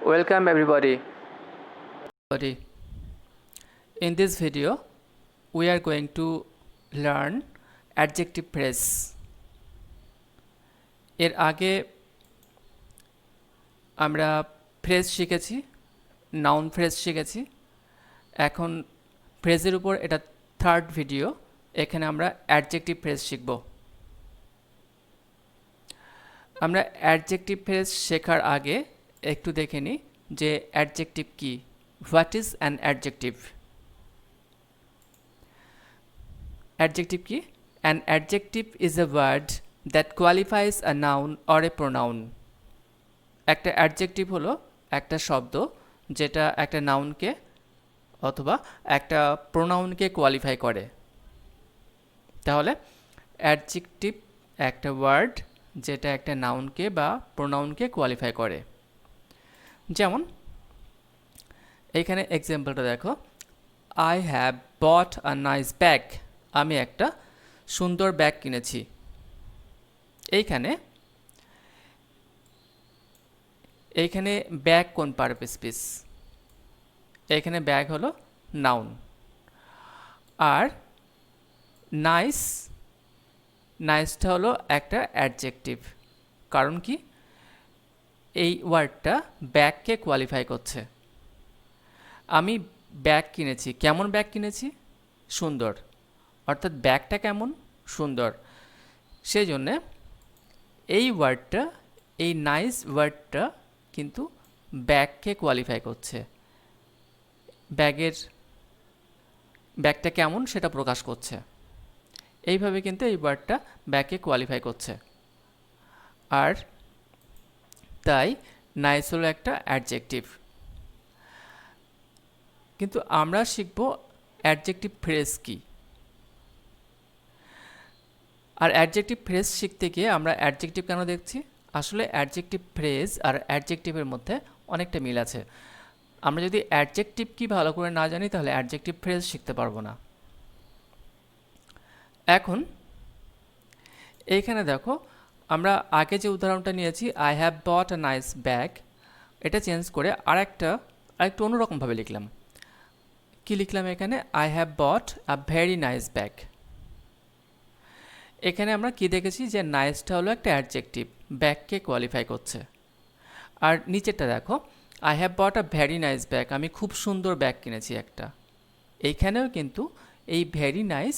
Welcome everybody. Everybody. In this video, we are going to learn adjective phrase. এর আগে আমরা phrase শিখেছি, noun phrase শিখেছি। এখন ফ্রেজের উপর এটা থার্ড ভিডিও। এখানে আমরা অ্যাডজেক্টিভ ফ্রেজ শিখব। আমরা অ্যাডজেক্টিভ ফ্রেজ শেখার আগে একটু দেখে নিই যে অ্যাডজেক্টিভ কি। What is an adjective? Adjective কি? An adjective is a word that qualifies a noun or a pronoun. একটা অ্যাডজেক্টিভ হলো একটা শব্দ যেটা একটা নাউনকে অথবা একটা প্রোনাউনকে কোয়ালিফাই করে। তাহলে অ্যাডজেক্টিভ একটা ওয়ার্ড যেটা একটা নাউনকে বা প্রোনাউনকে কোয়ালিফাই করে। যেমন এইখানে এক্সাম্পলটা দেখো, I have bought a nice bag. আমি একটা সুন্দর ব্যাগ কিনেছি। এইখানে ব্যাগ কোন পারপাস? এইখানে ব্যাগ হলো নাউন, আর নাইসটা হলো একটা অ্যাডজেক্টিভ। কারণ কি? এই ওয়ার্ডটা ব্যাগকে কোয়ালিফাই করছে। আমি ব্যাগ কিনেছি। কেমন ব্যাগ কিনেছি? সুন্দর। অর্থাৎ ব্যাগটা কেমন? সুন্দর। সেই জন্যে এই ওয়ার্ডটা, এই নাইস ওয়ার্ডটা কিন্তু ব্যাগকে কোয়ালিফাই করছে। ব্যাগটা কেমন সেটা প্রকাশ করছে। এইভাবে কিন্তু এই ওয়ার্ডটা ব্যাগকে কোয়ালিফাই করছে। আর তাই নাইস হলো একটা অ্যাডজেক্টিভ। কিন্তু আমরা শিখব অ্যাডজেক্টিভ ফ্রেজ কি। আর অ্যাডজেক্টিভ ফ্রেজ শিখতে গিয়ে আমরা অ্যাডজেক্টিভ কেন দেখছি? আসলে অ্যাডজেক্টিভ ফ্রেজ আর অ্যাডজেক্টিভের মধ্যে অনেকটা মিল আছে। আমরা যদি অ্যাডজেক্টিভ কি ভালো করে না জানি তাহলে অ্যাডজেক্টিভ ফ্রেজ শিখতে পারবো না। এখন এইখানে দেখো, আমরা আগে যে উদাহরণটা নিয়েছি, I have bought a nice bag, এটা চেঞ্জ করে আরেকটু অন্যরকমভাবে লিখলাম। কি লিখলাম এখানে? I have bought a very nice bag. এখানে আমরা কি দেখেছি যে নাইসটা হলো একটা অ্যাডজেক্টিভ, ব্যাগকে কোয়ালিফাই করছে। আর নিচেরটা দেখো, I have bought a very nice bag, আমি খুব সুন্দর ব্যাগ কিনেছি একটা। এইখানেও কিন্তু এই ভেরি নাইস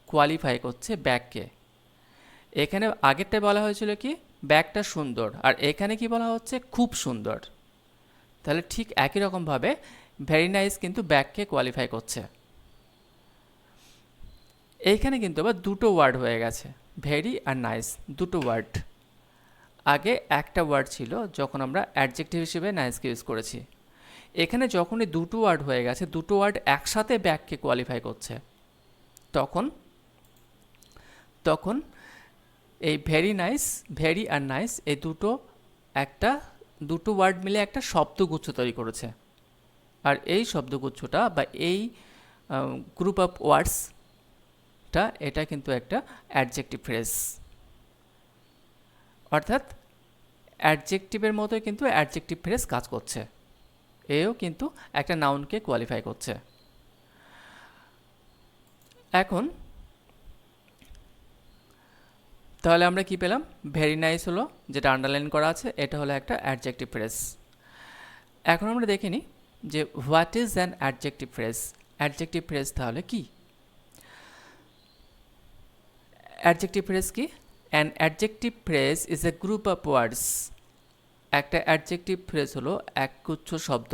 কোয়ালিফাই করছে ব্যাগকে। এখানে আগেরটায় বলা হয়েছিল কি ব্যাগটা সুন্দর, আর এখানে কি বলা হচ্ছে খুব সুন্দর। তাহলে ঠিক একই রকমভাবে ভেরি নাইস কিন্তু ব্যাগকে কোয়ালিফাই করছে। এইখানে কিন্তু আবার দুটো ওয়ার্ড হয়ে গেছে, ভেরি আর নাইস, দুটো ওয়ার্ড। আগে একটা ওয়ার্ড ছিল যখন আমরা অ্যাডজেক্টিভ হিসেবে নাইসকে ইউজ করেছি। এখানে যখনই দুটো ওয়ার্ড হয়ে গেছে, দুটো ওয়ার্ড একসাথে ব্যাগকে কোয়ালিফাই করছে, তখন এই ভেরি নাইস, ভেরি আর নাইস এই দুটো ওয়ার্ড মিলে একটা শব্দগুচ্ছ তৈরি করেছে। আর এই শব্দগুচ্ছটা বা এই গ্রুপ অফ ওয়ার্ডসটা, এটা কিন্তু একটা অ্যাডজেক্টিভ ফ্রেজ। অর্থাৎ অ্যাডজেক্টিভের মতোই কিন্তু অ্যাডজেক্টিভ ফ্রেজ কাজ করছে। এও কিন্তু একটা নাউনকে কোয়ালিফাই করছে। এখন তাহলে আমরা কি পেলাম? ভেরি নাইস হলো, যেটা আন্ডারলাইন করা আছে, এটা হলো একটা অ্যাডজেক্টিভ ফ্রেজ। এখন আমরা দেখে নিই যে what is an adjective phrase. Adjective phrase তাহলে কি? অ্যাডজেক্টিভ ফ্রেজ কি? An adjective phrase is a group of words. একটা অ্যাডজেক্টিভ ফ্রেজ হলো একগুচ্ছ শব্দ,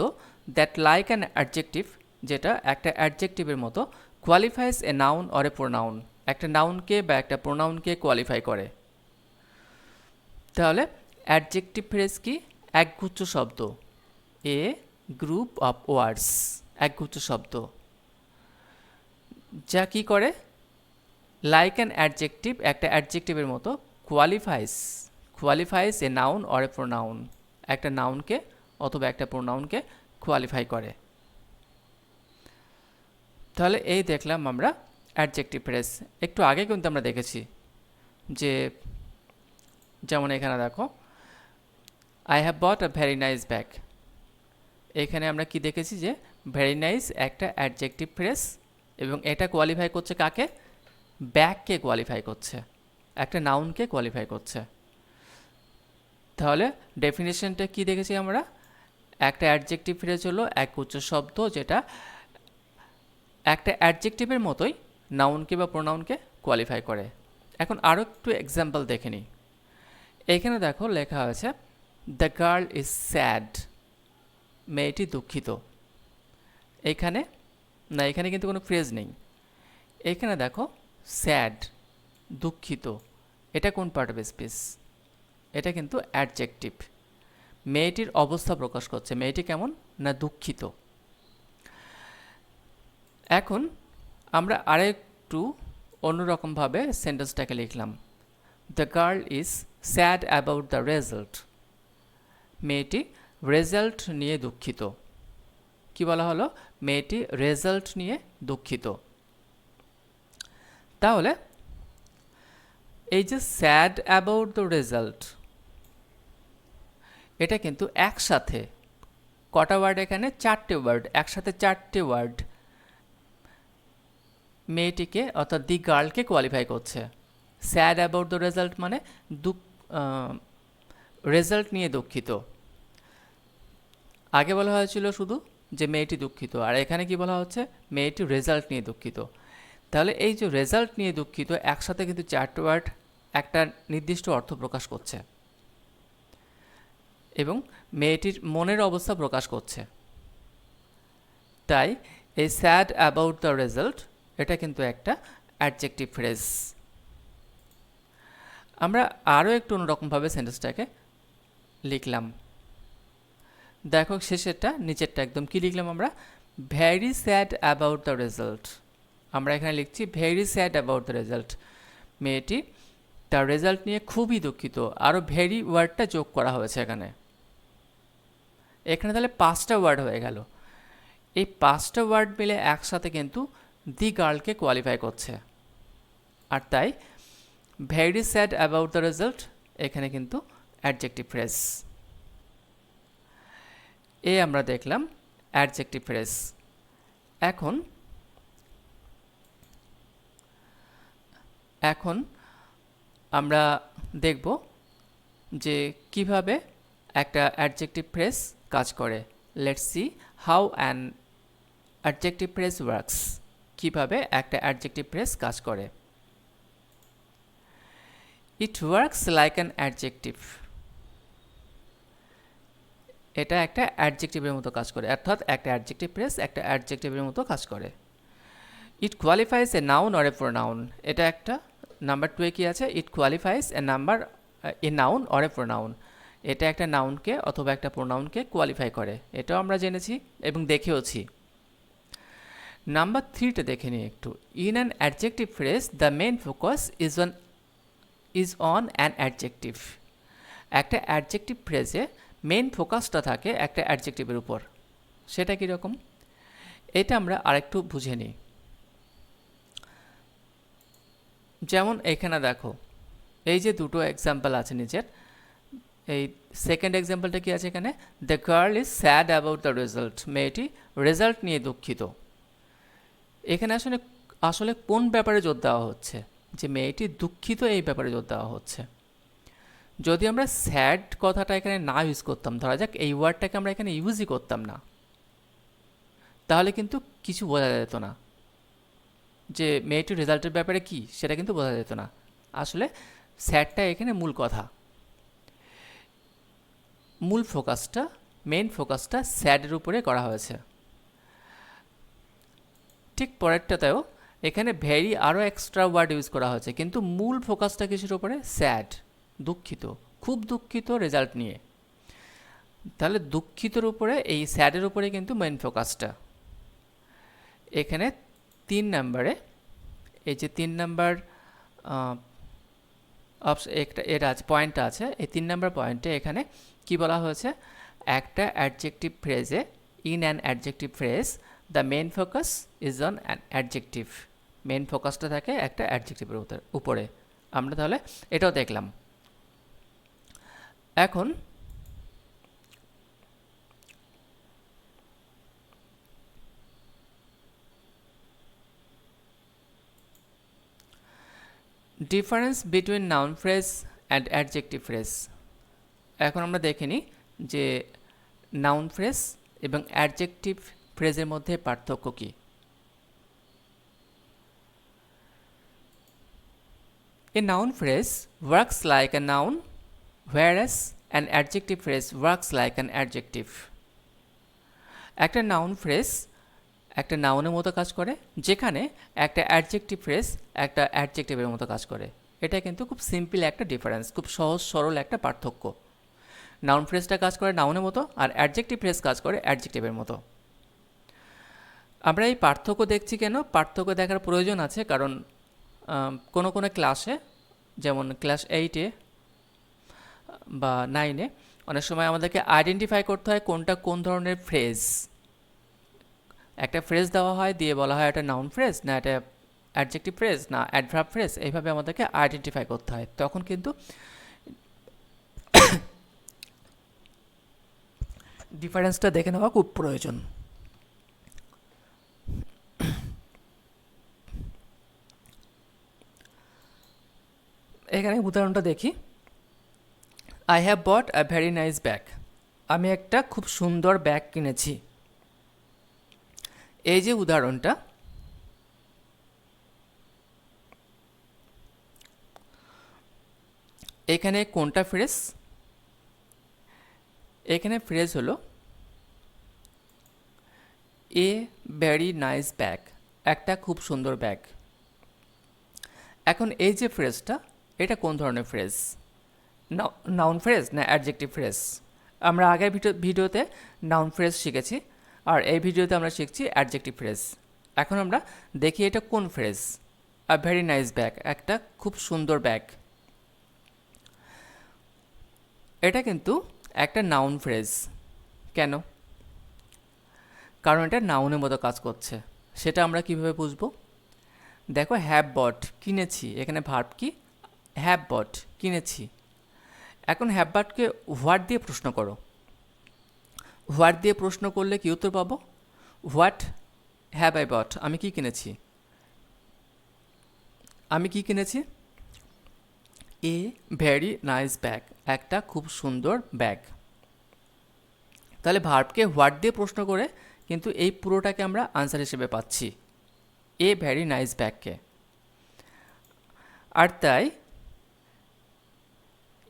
দ্যাট লাইক অ্যান অ্যাডজেক্টিভ, যেটা একটা অ্যাডজেক্টিভের মতো, qualifies A noun or a pronoun, একটা নাউনকে বা একটা প্রোনাউনকে কোয়ালিফাই করে। তাহলে অ্যাডজেক্টিভ ফ্রেজ কি? একগুচ্ছ শব্দ, এ গ্রুপ অফ ওয়ার্ডস, একগুচ্ছ শব্দ যা কি করে? লাইক অ্যান অ্যাডজেক্টিভ, একটা অ্যাডজেক্টিভের মতো, qualifies A noun or a pronoun, একটা নাউনকে অথবা একটা প্রোনাউনকে কোয়ালিফাই করে। তাহলে এই দেখলাম আমরা অ্যাডজেক্টিভ ফ্রেজ। একটু আগে কিন্তু আমরা দেখেছি যে, যেমন এখানে দেখো, I have bought a very nice bag, এখানে আমরা কি দেখেছি যে ভেরি নাইস একটা অ্যাডজেক্টিভ ফ্রেজ, এবং এটা কোয়ালিফাই করছে কাকে? ব্যাককে কোয়ালিফাই করছে, একটা নাউনকে কোয়ালিফাই করছে। তাহলে ডেফিনেশনটা কি দেখেছি আমরা? একটা অ্যাডজেক্টিভ ফ্রেজ হলো এক উচ্চ শব্দ যেটা একটা অ্যাডজেক্টিভের মতোই নাউনকে বা প্রোনাউনকে কোয়ালিফাই করে। এখন আরও একটু এক্সাম্পল দেখে নিই। এখানে দেখো লেখা হয়েছে দ্য গার্ল ইজ স্যাড, মেয়েটি দুঃখিত। এখানে এখানে কিন্তু কোনো ফ্রেজ নেই। এখানে দেখো স্যাড, দুঃখিত, এটা কোন পার্ট অফ স্পিচ? এটা কিন্তু অ্যাডজেক্টিভ, মেয়েটির অবস্থা প্রকাশ করছে। মেয়েটি কেমন? না দুঃখিত। এখন আমরা আরেকটু অন্যরকমভাবে সেন্টেন্সটাকে লিখলাম। The girl is sad about the result, মেয়েটি রেজাল্ট নিয়ে দুঃখিত। কি বলা হলো? মেয়েটি রেজাল্ট নিয়ে দুঃখিত। তাহলে এই যে স্যাড অ্যাবাউট দ্য রেজাল্ট, এটা কিন্তু একসাথে কটা ওয়ার্ড? এখানে 4টে ওয়ার্ড, একসাথে 4টে ওয়ার্ড মেয়েটিকে অর্থাৎ দি গার্লকে কোয়ালিফাই করছে। স্যাড অ্যাবাউট দ্য রেজাল্ট মানে রেজাল্ট নিয়ে দুঃখিত। আগে বলা হয়েছিল শুধু যে মেয়েটি দুঃখিত, আর এখানে কি বলা হচ্ছে? মেয়েটি রেজাল্ট নিয়ে দুঃখিত। তাহলে এই যে রেজাল্ট নিয়ে দুঃখিত একসাথে কিন্তু 4টে ওয়ার্ড একটা নির্দিষ্ট অর্থ প্রকাশ করছে এবং মেয়েটির মনের অবস্থা প্রকাশ করছে। তাই এই স্যাড অ্যাবাউট দ্য রেজাল্ট এটা কিন্তু একটা অ্যাডজেক্টিভ ফ্রেজ। আমরা আরও একটু অন্যরকমভাবে সেন্টেন্সটাকে লিখলাম। দেখো শেষেরটা, নিচেরটা একদম কি লিখলাম আমরা? Very sad about the result. আমরা এখানে লিখছি very sad about the result, মেয়েটি তার রেজাল্ট নিয়ে খুবই দুঃখিত। আরও ভেরি ওয়ার্ডটা যোগ করা হয়েছে এখানে। এখানে তাহলে 5টা ওয়ার্ড হয়ে গেল। এই 5টা ওয়ার্ড মিলে একসাথে কিন্তু দি গার্লকে কোয়ালিফাই করছে, আর তাই very sad about the result এখানে কিন্তু অ্যাডজেক্টিভ ফ্রেজ। আমরা দেখলাম অ্যাডজেক্টিভ ফ্রেজ। এখন আমরা দেখব যে কিভাবে একটা অ্যাডজেক্টিভ ফ্রেজ কাজ করে। Let's see how an adjective phrase works. কিভাবে একটা অ্যাডজেক্টিভ ফ্রেজ কাজ করে। It works like an adjective, এটা একটা অ্যাডজেক্টিভের মতো কাজ করে, অর্থাৎ একটা অ্যাডজেক্টিভ ফ্রেজ একটা অ্যাডজেক্টিভের মতো কাজ করে। It qualifies a noun or a pronoun, এটা একটা নাম্বার 2 কি আছে? It qualifies a noun or a pronoun, এটা একটা নাউনকে অথবা একটা প্রোনাউনকে কোয়ালিফাই করে। এটাও আমরা জেনেছি এবং দেখেওছি। নাম্বার 3টা দেখে নিই একটু। In an adjective phrase the main focus is on an adjective, একটা অ্যাডজেক্টিভ ফ্রেজে মেন ফোকাসটা থাকে একটা অ্যাডজেক্টিভের উপর। সেটা কীরকম? এটা আমরা আরেকটু বুঝে নিই। যেমন এখানে দেখো এই যে দুটো এক্সাম্পল আছে নিচের, এই সেকেন্ড এক্সাম্পলটা কি আছে এখানে? The girl is sad about the result, মেয়েটি রেজাল্ট নিয়ে দুঃখিত। এখানে আসলে কোন ব্যাপারে জোর দেওয়া হচ্ছে? যে মেয়েটি দুঃখিত এই ব্যাপারে জোর দেওয়া হচ্ছে। যদি আমরা স্যাড কথাটা এখানে না ইউজ করতাম, ধরা যাক এই ওয়ার্ডটাকে আমরা এখানে ইউজই করতাম না, তাহলে কিন্তু কিছু বোঝা যেত না যে মেয়েটির রেজাল্টের ব্যাপারে কি, সেটা কিন্তু বোঝা যেত না। আসলে স্যাডটা এখানে মূল কথা, মূল ফোকাসটা, মেইন ফোকাসটা স্যাডের উপরে করা হয়েছে। ঠিক পরেরটাতেও এখানে ভেরি আরও এক্সট্রা ওয়ার্ড ইউজ করা হয়েছে, কিন্তু মূল ফোকাসটা কিসের উপরে? স্যাড, দুঃখিত, খুব দুঃখিত রেজাল্ট নিয়ে। তাহলে দুঃখিতর উপরে এই স্যাডের উপরে কিন্তু মেইন ফোকাসটা। এখানে 3 নম্বরে এই যে 3 নম্বর এটা আছে, পয়েন্টটা আছে, এই 3 নম্বর পয়েন্টে এখানে কি বলা হয়েছে? একটা অ্যাডজেক্টিভ ফ্রেজে, in an adjective phrase the main focus is on an adjective, main ফোকাসটা থাকে একটা অ্যাডজেক্টিভের উপরে। আমরা তাহলে এটাও দেখলাম। এখন difference between noun phrase and adjective phrase. এখন আমরা দেখে নিই যে নাউন ফ্রেজ এবং অ্যাডজেক্টিভ ফ্রেজের মধ্যে পার্থক্য কী। A noun phrase works like a noun, whereas an adjective phrase works like an adjective. একটা নাউন ফ্রেজ একটা নাউনের মতো কাজ করে, যেখানে একটা অ্যাডজেক্টিভ ফ্রেজ একটা অ্যাডজেক্টিভের মতো কাজ করে। এটা কিন্তু খুব সিম্পল একটা ডিফারেন্স, খুব সহজ সরল একটা পার্থক্য। নাউন ফ্রেজটা কাজ করে নাউনের মতো, আর অ্যাডজেক্টিভ ফ্রেজ কাজ করে অ্যাডজেক্টিভের মতো। আমরা এই পার্থক্য দেখছি কেন? পার্থক্য দেখার প্রয়োজন আছে, কারণ কোনো কোনো ক্লাসে, যেমন ক্লাস 8-এ বা 9-এ, অনেক সময় আমাদেরকে আইডেন্টিফাই করতে হয় কোনটা কোন ধরনের ফ্রেজ। একটা ফ্রেজ দেওয়া হয়, দিয়ে বলা হয় এটা নাউন ফ্রেজ না এটা অ্যাডজেক্টিভ ফ্রেজ না অ্যাডভার্ব ফ্রেজ, এইভাবে আমাদেরকে আইডেন্টিফাই করতে হয়। তখন কিন্তু ডিফারেন্সটা দেখে নেওয়া খুব প্রয়োজন। এখানে উদাহরণটা দেখি। I have bought a very nice bag. আমি একটা খুব সুন্দর ব্যাগ কিনেছি। এই যে উদাহরণটা, এখানে কোনটা ফ্রেজ? এখানে ফ্রেজ হলো এ ভেরি নাইস ব্যাগ, একটা খুব সুন্দর ব্যাগ। এখন এই যে ফ্রেজটা, এটা কোন ধরনের ফ্রেজ? নাউন ফ্রেজ না অ্যাডজেক্টিভ ফ্রেজ? আমরা আগের ভিডিওতে নাউন ফ্রেজ শিখেছি, আর এই ভিডিওতে আমরা শিখছি অ্যাডজেক্টিভ ফ্রেজ। এখন আমরা দেখি এটা কোন phrase. A very nice bag, একটা খুব সুন্দর ব্যাগ। এটা কিন্তু একটা নাউন ফ্রেজ। কেন? কারণ এটা নাউনের মতো কাজ করছে। সেটা আমরা কিভাবে বুঝবো? দেখো, হ্যাভ বট, কিনেছি, এখানে ভার্ব কি? হ্যাভ বট, কিনেছি। এখন হ্যাভ বটকে হোয়াট দিয়ে প্রশ্ন করো। হোয়াট দিয়ে প্রশ্ন করলে কি উত্তর পাবো? হোয়াট হ্যাভ আই বট, আমি কি কিনেছি? আমি কি কিনেছি? এ ভেরি নাইস ব্যাগ, একটা খুব সুন্দর ব্যাগ। তাহলে ভার্বকে হোয়াট দিয়ে প্রশ্ন করে কিন্তু এই পুরোটাকে আমরা আনসার হিসেবে পাচ্ছি, এ ভেরি নাইস ব্যাগকে। আর তাই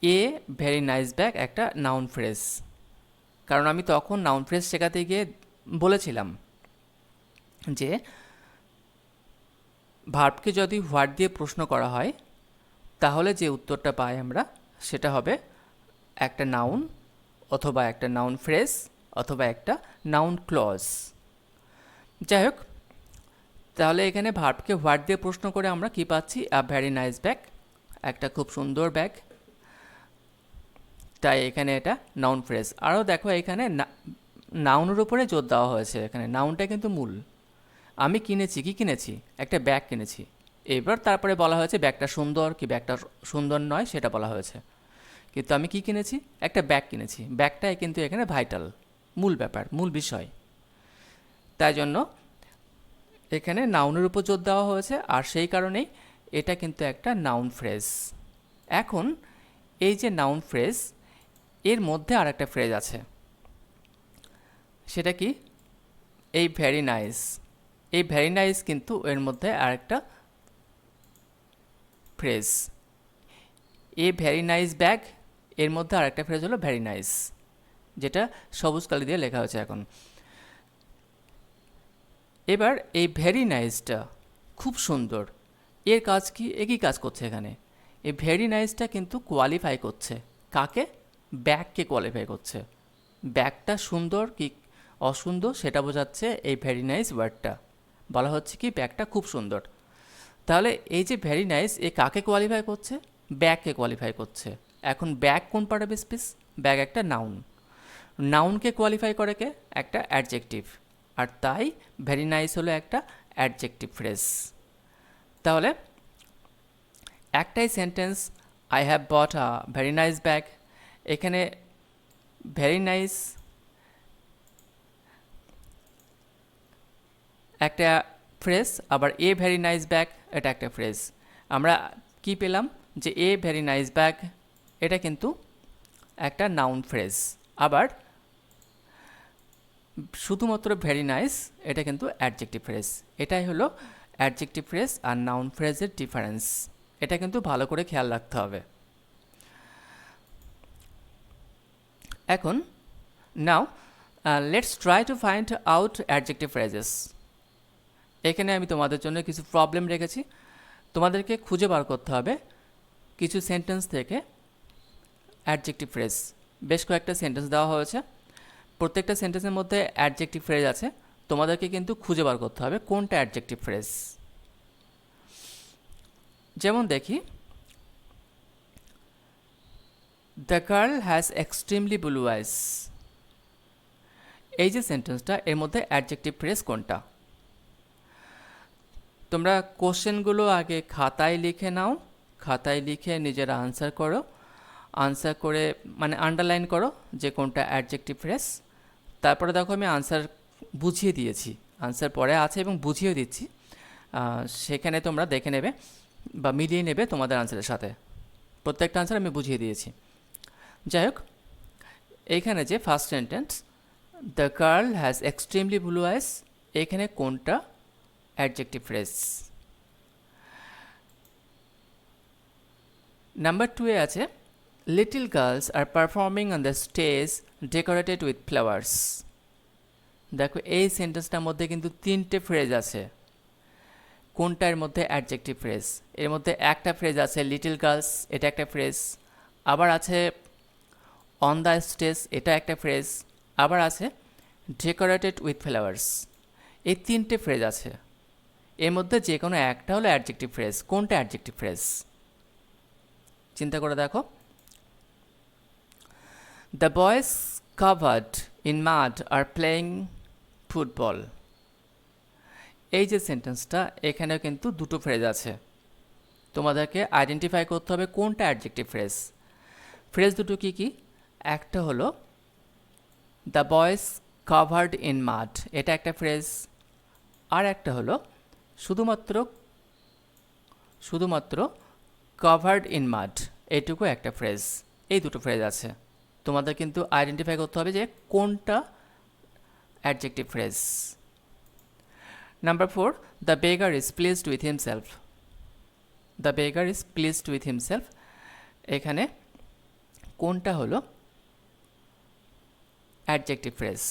এ ভেরি নাইস ব্যাগ একটা নাউন ফ্রেজ। কারণ আমি তখন নাউন ফ্রেজ শেখাতে গিয়ে বলেছিলাম যে ভার্বকে যদি হোয়াট দিয়ে প্রশ্ন করা হয়, তাহলে যে উত্তরটা পাই আমরা সেটা হবে একটা নাউন, অথবা একটা নাউন ফ্রেজ, অথবা একটা নাউন ক্লজ। যাই হোক, তাহলে এখানে ভার্বকে হোয়াট দিয়ে প্রশ্ন করে আমরা কি পাচ্ছি? আ ভেরি নাইস ব্যাগ, একটা খুব সুন্দর ব্যাগ। তাই এখানে এটা নাউন ফ্রেজ। আরও দেখো, এখানে নাউনের উপরে জোর দেওয়া হয়েছে। এখানে নাউনটা কিন্তু মূল। আমি কিনেছি, কি কিনেছি? একটা ব্যাগ কিনেছি। এবার তারপরে বলা হয়েছে ব্যাগটা সুন্দর কি ব্যাগটা সুন্দর নয় সেটা বলা হয়েছে, কিন্তু আমি কি কিনেছি? একটা ব্যাগ কিনেছি। ব্যাগটাই কিন্তু এখানে ভাইটাল, মূল ব্যাপার, মূল বিষয়। তাই জন্য এখানে নাউনের উপর জোর দেওয়া হয়েছে, আর সেই কারণেই এটা কিন্তু একটা নাউন ফ্রেজ। এখন এই যে নাউন ফ্রেজ, এর মধ্যে আর একটা ফ্রেজ আছে। সেটা কি? এই ভেরি নাইস। এই ভেরি নাইস কিন্তু এর মধ্যে আরেকটা phrase. A very nice bag, এর মধ্যে আরেকটা ফ্রেজ হলো ভেরি নাইস, যেটা সবুজ কালি দিয়ে লেখা হয়েছে এখন। এবার এই ভেরি নাইসটা, খুব সুন্দর, এর কাজ কি? একই কাজ করছে এখানে। এই ভেরি নাইসটা কিন্তু কোয়ালিফাই করছে কাকে? ব্যাগকে কোয়ালিফাই করছে। ব্যাগটা সুন্দর কি অসুন্দর সেটা বোঝাচ্ছে এই ভেরি নাইস ওয়ার্ডটা। বলা হচ্ছে কি ব্যাগটা খুব সুন্দর। তাহলে এই যে ভেরি নাইস, এ কাকে কোয়ালিফাই করছে? ব্যাগকে কোয়ালিফাই করছে। এখন ব্যাগ কোন পার্ট অফ স্পিচ? ব্যাগ একটা নাউন। নাউনকে কোয়ালিফাই করে কে? একটা অ্যাডজেক্টিভ। আর তাই ভেরি নাইস হলো একটা অ্যাডজেক্টিভ ফ্রেজ। তাহলে একটাই sentence, I have bought a very nice bag, এখানে ভেরি নাইস একটা ফ্রেজ, আবার এ ভেরি নাইস ব্যাগ এটা একটা ফ্রেজ। আমরা কি পেলাম যে এ ভেরি নাইস ব্যাগ, এটা কিন্তু একটা নাউন ফ্রেজ। আবার শুধুমাত্র ভেরি নাইস এটা কিন্তু অ্যাডজেক্টিভ ফ্রেজ। এটাই হলো অ্যাডজেক্টিভ ফ্রেজ আর নাউন ফ্রেজের ডিফারেন্স। এটা কিন্তু ভালো করে খেয়াল রাখতে হবে। এখন now let's try to find out adjective phrases. এখানে আমি তোমাদের জন্য কিছু প্রবলেম রেখেছি। তোমাদেরকে খুঁজে বার করতে হবে কিছু সেন্টেন্স থেকে অ্যাডজেক্টিভ ফ্রেজ। বেশ কয়েকটা সেন্টেন্স দেওয়া হয়েছে, প্রত্যেকটা সেন্টেন্সের মধ্যে অ্যাডজেক্টিভ ফ্রেজ আছে। তোমাদেরকে কিন্তু খুঁজে বার করতে হবে কোনটা অ্যাডজেক্টিভ ফ্রেজ। যেমন দেখি, the girl has extremely blue eyes. এই যে সেন্টেন্সটা, এর মধ্যে অ্যাডজেক্টিভ ফ্রেজ কোনটা? তোমরা কোশ্চেনগুলো আগে খাতায় লিখে নাও, খাতায় লিখে নিজেরা আনসার করো, আনসার করে মানে আন্ডারলাইন করো যে কোনটা অ্যাডজেক্টিভ ফ্রেজ। তারপরে দেখো আমি আনসার বুঝিয়ে দিয়েছি, আনসার পরে আছে এবং বুঝিয়ে দিচ্ছি, সেখানে তোমরা দেখে নেবে বা মিলিয়ে নেবে তোমাদের আনসারের সাথে। প্রত্যেকটা আনসার আমি বুঝিয়ে দিয়েছি। যাই হোক, এইখানে যে first sentence, the girl has extremely blue eyes, এখানে কোনটা অ্যাডজেক্টিভ ফ্রেজ? নাম্বার 2-এ আছে, little girls are performing on the stage decorated with flowers. দেখো এই সেন্টেন্সটার মধ্যে কিন্তু 3টে ফ্রেজ আছে। কোনটা এর মধ্যে অ্যাডজেক্টিভ ফ্রেজ? এর মধ্যে একটা ফ্রেজ আছে লিটল গার্লস, এটা একটা ফ্রেজ। আবার আছে অন দ্য স্টেজ, এটা একটা ফ্রেজ। আবার আছে ডেকোরেটেড উইথ ফ্লাওয়ার্স। এই 3টে ফ্রেজ আছে, এর মধ্যে যে কোনো একটা হলো অ্যাডজেক্টিভ ফ্রেজ। কোনটা অ্যাডজেক্টিভ ফ্রেজ চিন্তা করে দেখো। The boys covered in mud are playing football. এই যে সেন্টেন্সটা, এখানেও কিন্তু দুটো ফ্রেজ আছে। তোমাদেরকে আইডেন্টিফাই করতে হবে কোনটা অ্যাডজেক্টিভ ফ্রেজ। ফ্রেজ দুটো কি কি? একটা হলো দ্য বয়েজ কাভার্ড ইন মাড, এটা একটা ফ্রেজ। আর একটা হলো শুধুমাত্র কাভার্ড ইন মাড, এইটুকু একটা ফ্রেজ। এই দুটো ফ্রেজ আছে, তোমাদের কিন্তু আইডেন্টিফাই করতে হবে যে কোনটা adjective phrase. Number 4, the বেগার is pleased with himself. The বেগার is pleased with himself, এখানে কোনটা হলো অ্যাডজেক্টিভ ফ্রেজ?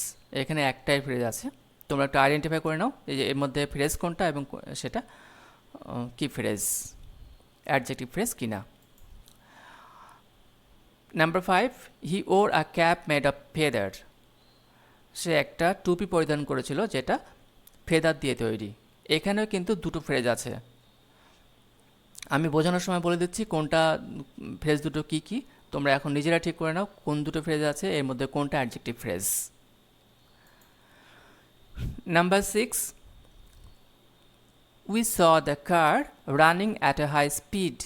এখানে একটাই ফ্রেজ আছে, তোমরা একটু আইডেন্টিফাই করে নাও এই যে এর মধ্যে ফ্রেজ কোনটা এবং সেটা কি ফ্রেজ, অ্যাডজেক্টিভ ফ্রেজ কিনা। Number 5, he wore a cap made of feather. সে একটা টুপি পরিধান করেছিল যেটা ফেদার দিয়ে তৈরি। এখানেও কিন্তু দুটো ফ্রেজ আছে, আমি বোঝানোর সময় বলে দিচ্ছি কোনটা ফ্রেজ দুটো কি কি। তোমরা এখন নিজেরা ঠিক করে নাও কোন দুটো ফ্রেজ আছে, এর মধ্যে কোনটা adjective phrase. Number 6, we saw the car running at a high speed.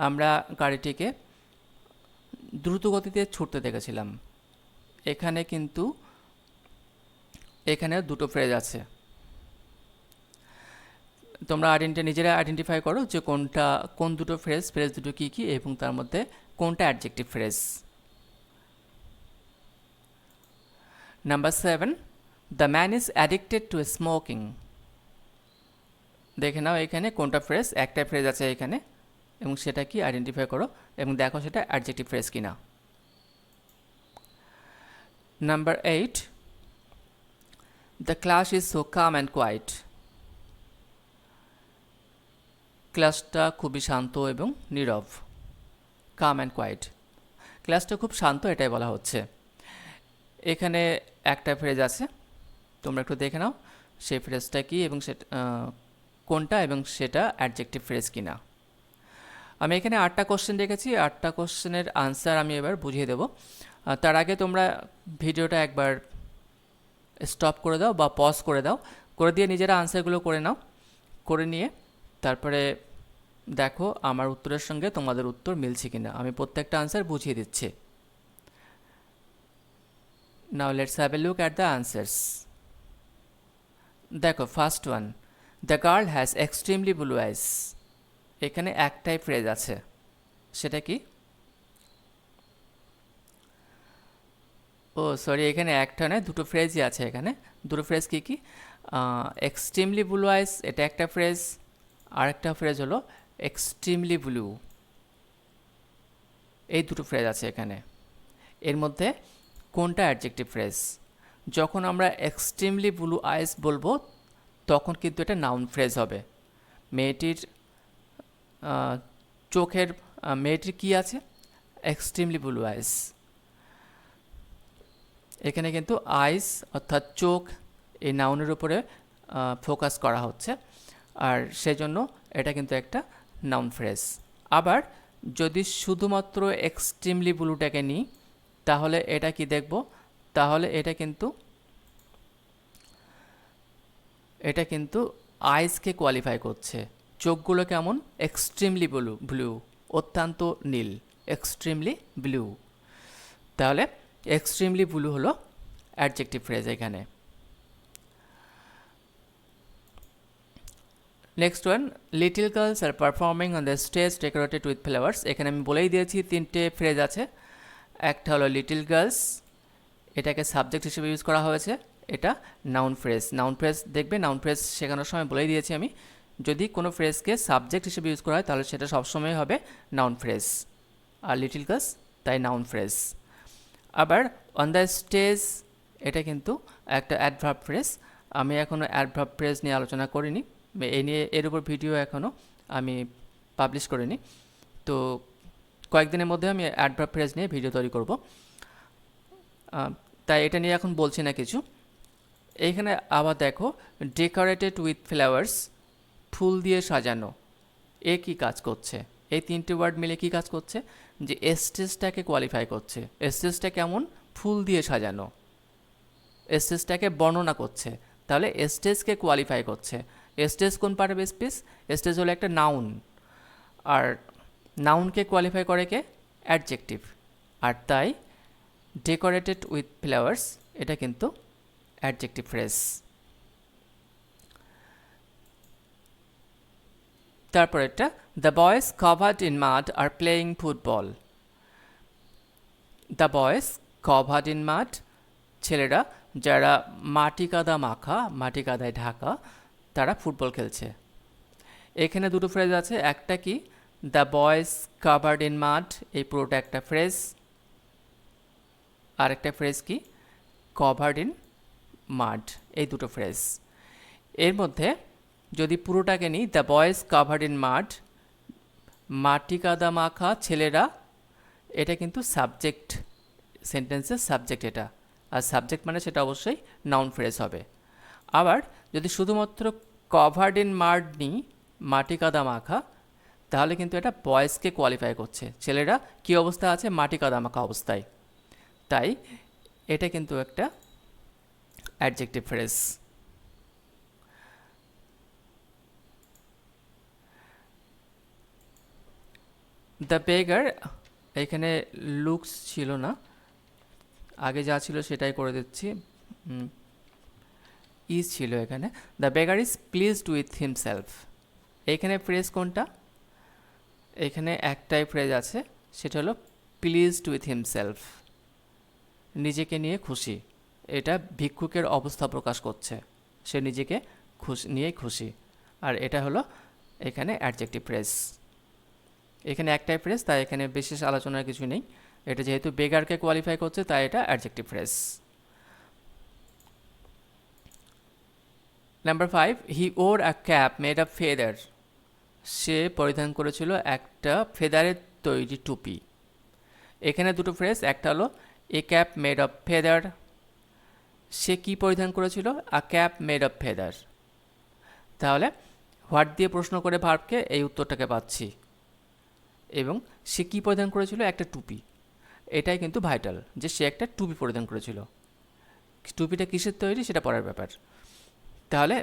আমরা গাড়িটিকে দ্রুত গতিতে ছুটতে দেখেছিলাম। এখানে কিন্তু এখানে দুটো ফ্রেজ আছে, তোমরা নিজেরা আইডেন্টিফাই করো যে কোন দুটো ফ্রেজ দুটো কী কী এবং তার মধ্যে কোনটা adjective phrase. Number 7, the man is addicted to smoking. দেখে নাও এখানে কোনটা ফ্রেজ, একটা ফ্রেজ আছে এখানে এবং সেটা কি আইডেন্টিফাই করো এবং দেখো সেটা অ্যাডজেক্টিভ ফ্রেজ কিনা। Number 8, the class is so calm and quiet. ক্লাসটা খুবই শান্ত এবং নীরব, কাম অ্যান্ড কোয়াইট। ক্লাসটা খুব শান্ত, এটাই বলা হচ্ছে। এখানে একটা ফ্রেজ আছে, তোমরা একটু দেখে নাও সেই ফ্রেজটা কি এবং সেটা কোনটা এবং সেটা অ্যাডজেক্টিভ ফ্রেজ কিনা। আমি এখানে 8টা কোশ্চেন রেখেছি, 8টা কোশ্চেনের আনসার আমি এবার বুঝিয়ে দেব। তার আগে তোমরা ভিডিওটা একবার স্টপ করে দাও বা পজ করে দাও, করে দিয়ে নিজেরা আনসারগুলো করে নাও, করে নিয়ে তারপরে দেখো আমার উত্তরের সঙ্গে তোমাদের উত্তর মিলছে কিনা। আমি প্রত্যেকটা আনসার বুঝিয়ে দিচ্ছি। Now let's have a look at the answers. দেখো first one, the girl has extremely blue eyes. এখানে একটাই ফ্রেজ আছে, সেটা কি? ও সরি, এখানে একটা নয়, দুটো ফ্রেজই আছে এখানে। দুটো ফ্রেজ কি কি? এক্সট্রিমলি ব্লু আইস, এটা একটা ফ্রেজ। আর একটা ফ্রেজ হলো এক্সট্রিমলি ব্লু। এই দুটো ফ্রেজ আছে এখানে। এর মধ্যে কোনটা অ্যাডজেক্টিভ ফ্রেজ? যখন আমরা এক্সট্রিমলি ব্লু আইস বলবো তখন কিন্তু এটা নাউন ফ্রেজ হবে। মেয়েটির চোখের মেয়েটির কি আছে? Extremely blue eyes. এখানে কিন্তু আইস অর্থাৎ চোখ এই নাউনের উপরে ফোকাস করা হচ্ছে, আর সেজন্য এটা কিন্তু একটা নাউন ফ্রেজ। আবার যদি শুধুমাত্র এক্সট্রিমলি ব্লুটাকে নিই তাহলে এটা কি দেখব? তাহলে এটা কিন্তু আইসকে কোয়ালিফাই করছে। চোখগুলো কেমন? এক্সট্রিমলি ব্লু, অত্যন্ত নীল, এক্সট্রিমলি ব্লু। তাহলে এক্সট্রিমলি ব্লু হলো অ্যাডজেক্টিভ ফ্রেজ এখানে। Next one, little girls are performing on the stage decorated with flowers. এখানে আমি বলেই দিয়েছি তিনটে ফ্রেজ আছে। একটা হলো লিটল গার্লস, এটাকে সাবজেক্ট হিসেবে ইউজ করা হয়েছে, এটা নাউন ফ্রেজ। নাউন ফ্রেজ দেখবে, নাউন ফ্রেজ শেখানোর সময় বলেই দিয়েছি আমি, যদি কোনো ফ্রেজকে সাবজেক্ট হিসেবে ইউজ করা হয় তাহলে সেটা সবসময় হবে নাউন ফ্রেজ। আর লিটল গার্লস তাই নাউন ফ্রেজ। আবার অন দ্য স্টেজ, এটা কিন্তু একটা অ্যাডভার্ব ফ্রেজ। আমি এখনও অ্যাডভার্ব ফ্রেজ নিয়ে আলোচনা করিনি, এর উপর ভিডিও এখনও আমি পাবলিশ করিনি। তো কয়েকদিনের মধ্যে আমি অ্যাডভার্ব ফ্রেজ নিয়ে ভিডিও তৈরি করব, তাই এটা নিয়ে এখন বলছি না কিছু। এইখানে আবার দেখো, ডেকোরেটেড উইথ ফ্লাওয়ার্স, ফুল দিয়ে সাজানো। এ কি কাজ করছে? এই তিনটে ওয়ার্ড মিলে কি কাজ করছে? যে স্টেজটাকে কোয়ালিফাই করছে। স্টেজটা কেমন? ফুল দিয়ে সাজানো। স্টেজটাকে বর্ণনা করছে, তাহলে স্টেজকে কোয়ালিফাই করছে। স্টেজ কোন পার্ট অফ স্পিচ? স্টেজ হলো একটা নাউন, আর নাউনকে কোয়ালিফাই করে কে? অ্যাডজেক্টিভ। আর তাই ডেকোরেটেড উইথ ফ্লাওয়ার্স এটা কিন্তু অ্যাডজেক্টিভ ফ্রেজ। তারপর এটা, the boys covered in mud are playing football. The boys covered in mud, ছেলেরা যারা মাটি কাদা মাখা, মাটি কাদায় ঢাকা, তারা ফুটবল খেলছে। এখানে দুটো ফ্রেজ আছে, একটা কি? দ্য বয়েজ কভার্ড ইন মাড, এই পুরোটা একটা ফ্রেজ। আর একটা ফ্রেজ কি? কভার্ড ইন মাড, এই দুটো ফ্রেজ। এর মধ্যে যদি পুরোটাকে নিই, দ্য বয়েজ কভার্ড ইন মাড, মাটি কাদা মাখা ছেলেরা, এটা কিন্তু সাবজেক্ট, সেন্টেন্সের সাবজেক্ট এটা। আর সাবজেক্ট মানে সেটা অবশ্যই নাউন ফ্রেজ হবে। আবার যদি শুধুমাত্র কভার্ড ইন মাড নিই, মাটি কাদা মাখা, তাহলে কিন্তু এটা বয়েজকে কোয়ালিফাই করছে। ছেলেরা কী অবস্থা আছে? মাটি কাদা মাখা অবস্থায়। তাই এটা কিন্তু একটা অ্যাডজেক্টিভ ফ্রেজ। দ্য বেগার, এখানে লুকস ছিল না, আগে যা ছিল সেটাই করে দিচ্ছি, ইজ ছিল এখানে। The বেগার is pleased with himself. এখানে ফ্রেজ কোনটা? এখানে একটাই ফ্রেজ আছে, সেটা হলো প্লিজড উইথ হিমসেলফ, নিজেকে নিয়ে খুশি। এটা ভিক্ষুকের অবস্থা প্রকাশ করছে, সে নিজেকে নিয়েই খুশি। আর এটা হলো এখানে অ্যাডজেক্টিভ ফ্রেজ। এখানে একটাই ফ্রেজ, তাই এখানে বিশেষ আলোচনার কিছু নেই। এটা যেহেতু বেগারকে কোয়ালিফাই করছে তাই এটা adjective phrase. Number 5, he wore a cap made of feather. সে পরিধান করেছিল একটা ফেদারের তৈরি টুপি। এখানে দুটো ফ্রেজ, একটা হলো A cap made of feather, সে কি পরিধান করেছিল? আ ক্যাপ মেড অফ ফেদার। তাহলে হোয়াট দিয়ে প্রশ্ন করে ভার্বকে এই উত্তরটাকে পাচ্ছি, এবং সে কি পরিধান করেছিল? একটা টুপি। এটাই কিন্তু ভাইটাল, যে সে একটা টুপি পরিধান করেছিল। টুপিটা কিসের তৈরি সেটা পরের ব্যাপার। তাহলে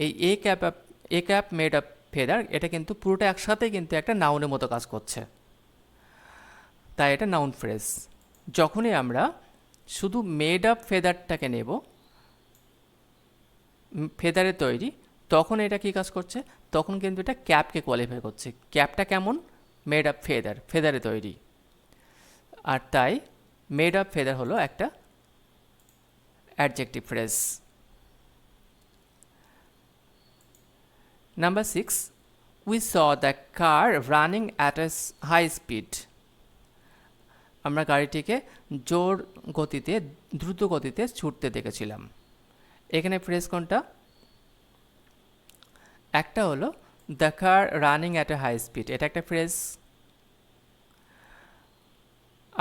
এই A cap made of feather, এটা কিন্তু পুরোটা একসাথে কিন্তু একটা নাউনের মতো কাজ করছে, তাই এটা নাউন ফ্রেজ। যখনই আমরা শুধু মেড অফ ফেদারটাকে নেব, ফেদারে তৈরি, তখন এটা কী কাজ করছে, তখন কিন্তু এটা ক্যাপকে কোয়ালিফাই করছে। ক্যাপটা কেমন, মেড অফ ফেদার, ফেদারে তৈরি, আর তাই মেড অফ ফেদার হলো একটা adjective phrase. Number 6, we saw the car running at a high speed. আমরা গাড়িটিকে জোর গতিতে, দ্রুত গতিতে ছুটতে দেখেছিলাম। এখানে ফ্রেজ কোনটা, একটা হলো the car running at a high speed, এটা একটা ফ্রেজ।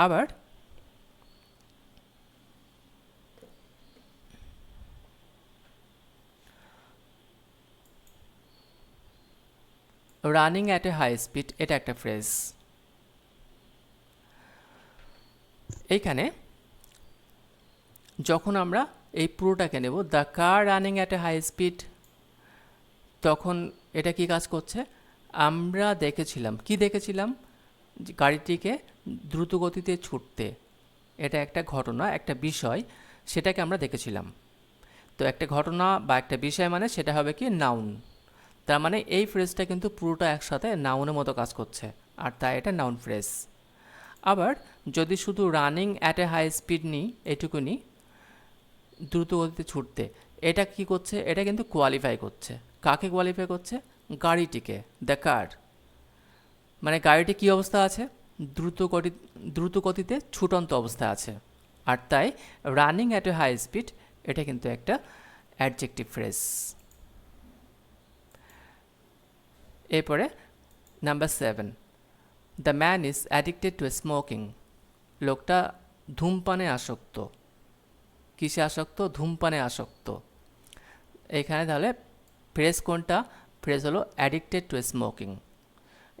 আবার running at a high speed, এটা একটা ফ্রেজ। এইখানে যখন আমরা এই পুরোটাকে নেব, the car running at a high speed, তখন এটা কি কাজ করছে, আমরা দেখেছিলাম, কি দেখেছিলাম, যে গাড়িটিকে দ্রুত গতিতে ছুটতে, এটা একটা ঘটনা, একটা বিষয়, সেটাকে আমরা দেখেছিলাম। তো একটা ঘটনা বা একটা বিষয় মানে সেটা হবে কি, নাউন। তার মানে এই ফ্রেজটা কিন্তু পুরোটা একসাথে নাউনের মতো কাজ করছে, আর তাই এটা নাউন ফ্রেজ। আবার যদি শুধু running at a high speed নিই, এটুকুনি, দ্রুত গতিতে ছুটতে, এটা কি করছে, এটা কিন্তু কোয়ালিফাই করছে। কাকে কোয়ালিফাই করছে, গাড়িটিকে, দ্য কার, মানে গাড়িটি কী অবস্থা আছে, দ্রুত গতিতে ছুটন্ত অবস্থায় আছে, আর তাই running at a high speed এটা কিন্তু একটা অ্যাডজেক্টিভ ফ্রেজ। এরপরে number 7, the man is addicted to smoking. লোকটা ধূমপানে আসক্ত। কিসে আসক্ত, ধূমপানে আসক্ত। এখানে তাহলে ফ্রেজ কোনটা, ফ্রেজ হলো অ্যাডিক্টেড টু স্মোকিং।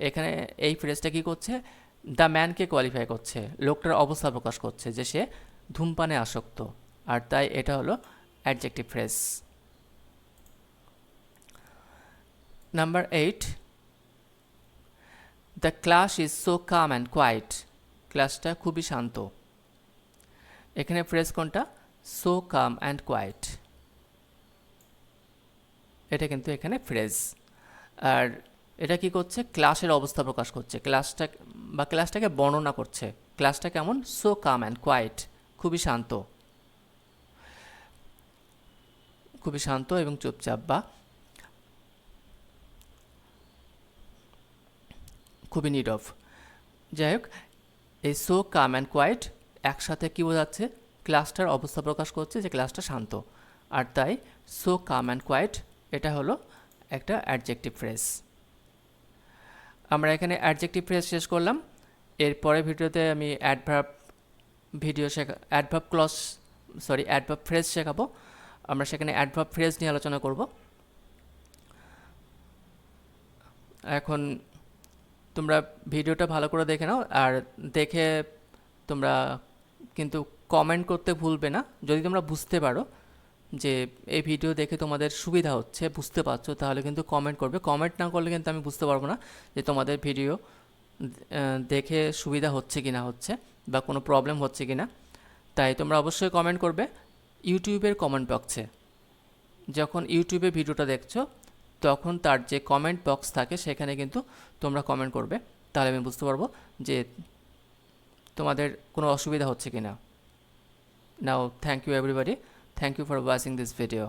এখানে এই ফ্রেজটা কী করছে, দ্য ম্যানকে কোয়ালিফাই করছে, লোকটার অবস্থা প্রকাশ করছে যে সে ধূমপানে আসক্ত, আর তাই এটা হলো adjective phrase. Number 8, the class is so calm and quiet. ক্লাসটা খুবই শান্ত। এখানে ফ্রেজ কোনটা, সো কাম অ্যান্ড কোয়াইট, এটা কিন্তু এখানে ফ্রেজ। আর এটা কি করছে, ক্লাসের অবস্থা প্রকাশ করছে, ক্লাসটা বা ক্লাসটাকে বর্ণনা করছে। ক্লাসটা কেমন, সো কাম অ্যান্ড কোয়াইট, খুবই শান্ত, খুবই শান্ত এবং চুপচাপ, বা খুবই নীরব। যাই হোক, এই সো কাম অ্যান্ড কোয়াইট একসাথে কী বোঝাচ্ছে, ক্লাসটার অবস্থা প্রকাশ করছে যে ক্লাসটা শান্ত, আর তাই সো কাম অ্যান্ড কোয়াইট এটা হলো একটা অ্যাডজেক্টিভ ফ্রেজ। আমরা এখানে অ্যাডজেক্টিভ ফ্রেজ শেষ করলাম। এর পরের ভিডিওতে আমি অ্যাডভার্ব ফ্রেজ শেখাবো। আমরা সেখানে অ্যাডভার্ব ফ্রেজ নিয়ে আলোচনা করব। এখন তোমরা ভিডিওটা ভালো করে দেখে নাও, আর দেখে তোমরা কিন্তু কমেন্ট করতে ভুলবে না। যদি তোমরা বুঝতে পারো যে এই ভিডিও দেখে তোমাদের সুবিধা হচ্ছে, বুঝতে পারছো, তাহলে কিন্তু কমেন্ট করবে। কমেন্ট না করলে কিন্তু আমি বুঝতে পারবো না যে তোমাদের ভিডিও দেখে সুবিধা হচ্ছে কি না হচ্ছে, বা কোনো প্রবলেম হচ্ছে কি না। তাই তোমরা অবশ্যই কমেন্ট করবে ইউটিউবের কমেন্ট বক্সে। যখন ইউটিউবে ভিডিওটা দেখছো, তখন তার যে কমেন্ট বক্স থাকে সেখানে কিন্তু তোমরা কমেন্ট করবে, তাহলে আমি বুঝতে পারবো যে তোমাদের কোনো অসুবিধা হচ্ছে কি না। Now, thank you everybody. Thank you for watching this video.